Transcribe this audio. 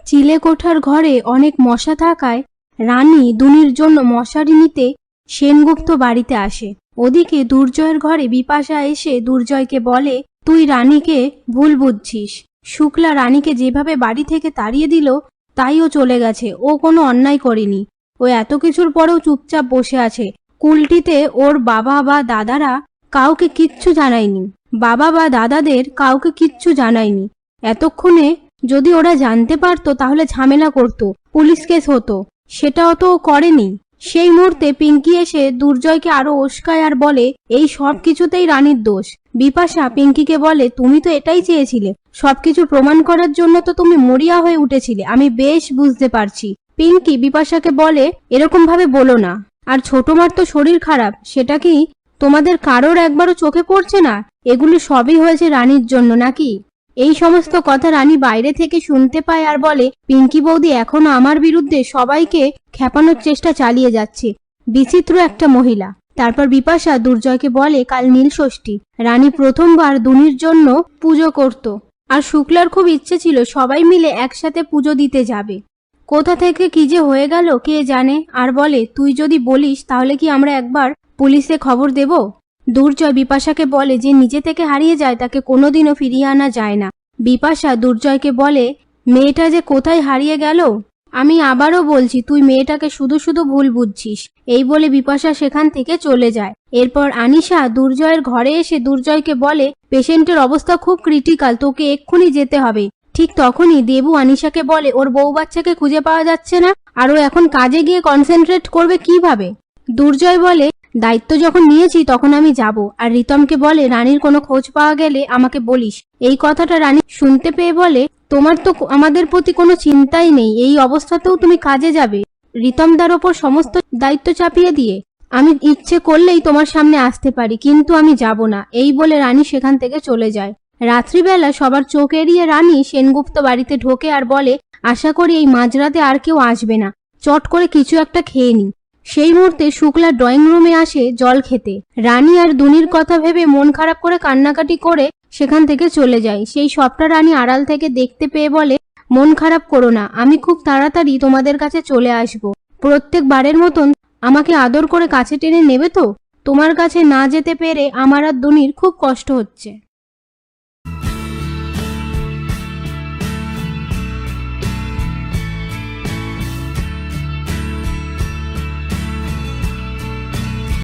চিলেকোঠার ঘরে অনেক মশা থাকায় রানী দুনির জন্য মশারি নিতে সেনগুপ্ত বাড়িতে আসে। ওদিকে দুর্জয়ের ঘরে বিপাশা এসে দুর্জয়কে বলে, তুই রানীকে ভুল বুঝছিস। শুক্লা রানীকে যেভাবে বাড়ি থেকে তাড়িয়ে দিল তাই ও চলে গেছে। ও কোনো অন্যায় করেনি। ও এত কিছুর পরেও চুপচাপ বসে আছে। কুলটিতে ওর বাবা বা দাদারা কাউকে কিচ্ছু জানায়নি। বাবা বা দাদাদের কাউকে কিচ্ছু জানায়নি। এতক্ষণে যদি ওরা জানতে পারতো তাহলে ঝামেলা করতো, পুলিশ কেস হতো। সেটাও তো করেনি। সেই মুহূর্তে পিঙ্কি এসে দুর্জয়কে আরো উস্কায় আর বলে, এই সব কিছুতেই রানীর দোষ। বিপাশা পিঙ্কিকে বলে, তুমি তো এটাই চেয়েছিলে। সবকিছু প্রমাণ করার জন্য তো তুমি মরিয়া হয়ে উঠেছিলে। আমি বেশ বুঝতে পারছি। পিঙ্কি বিপাশাকে বলে, এরকম ভাবে বলো না। আর ছোট মার তো শরীর খারাপ, সেটা কি তোমাদের কারোর একবারও চোখে পড়ছে না? এগুলো সবই হয়েছে রানীর জন্য নাকি? এই সমস্ত কথা রানী বাইরে থেকে শুনতে পায় আর বলে, পিঙ্কি বৌদি এখনো আমার বিরুদ্ধে সবাইকে খেপানোর চেষ্টা চালিয়ে যাচ্ছে। বিচিত্র একটা মহিলা। তারপর বিপাশা দুর্জয়কে বলে, কাল নীলষষ্ঠী। রানী প্রথমবার দুনির জন্য পুজো করত আর শুক্লার খুব ইচ্ছে ছিল সবাই মিলে একসাথে পুজো দিতে যাবে। কোথা থেকে কি যে হয়ে গেল কে জানে। আর বলে, তুই যদি বলিস তাহলে কি আমরা একবার পুলিশে খবর দেব? দুর্জয় বিপাশাকে বলে, যে নিজে থেকে হারিয়ে যায় তাকে কোনোদিনও ফিরিয়ে আনা যায় না। বিপাশা দুর্জয়কে বলে, মেয়েটা যে কোথায় হারিয়ে গেল। আমি আবারও বলছি, তুই মেয়েটাকে শুধু শুধু ভুল বুঝছিস। এই বলে বিপাশা সেখান থেকে চলে যায়। এরপর আনিশা দুর্জয়ের ঘরে এসে দুর্জয়কে বলে, পেশেন্টের অবস্থা খুব ক্রিটিক্যাল, তোকে এক্ষুনি যেতে হবে। ঠিক তখনই দেবু আনিশাকে বলে, ওর বউ বাচ্চাকে খুঁজে পাওয়া যাচ্ছে না, আর ও এখন কাজে গিয়ে কনসেন্ট্রেট করবে কিভাবে? দুর্জয় বলে, দায়িত্ব যখন নিয়েছি তখন আমি যাব। আর রিতমকে বলে, রানীর কোনো খোঁজ পাওয়া গেলে আমাকে বলিস। এই কথাটা রানী শুনতে পেয়ে বলে, তোমার তো আমাদের প্রতি কোনো চিন্তাই নেই, এই অবস্থাতেও তুমি কাজে যাবে রিতমদার ওপর সমস্ত দায়িত্ব চাপিয়ে দিয়ে? আমি ইচ্ছে করলেই তোমার সামনে আসতে পারি, কিন্তু আমি যাব না। এই বলে রানী সেখান থেকে চলে যায়। রাত্রিবেলা সবার চোখ এড়িয়ে রানী সেনগুপ্ত বাড়িতে ঢোকে আর বলে, আশা করি এই মাঝরাতে আর কেউ আসবে না, চট করে কিছু একটা খেয়ে নি। সেই মুহূর্তে শুক্লা ড্রয়িং রুমে আসে জল খেতে। রানী আর দুনির কথা ভেবে মন খারাপ করে কান্নাকাটি করে সেখান থেকে চলে যায়। সেই সবটা রানী আড়াল থেকে দেখতে পেয়ে বলে, মন খারাপ করো না, আমি খুব তাড়াতাড়ি তোমাদের কাছে চলে আসব। প্রত্যেকবারের মতন আমাকে আদর করে কাছে টেনে নেবে তো? তোমার কাছে না যেতে পেরে আমার আর দুনির খুব কষ্ট হচ্ছে।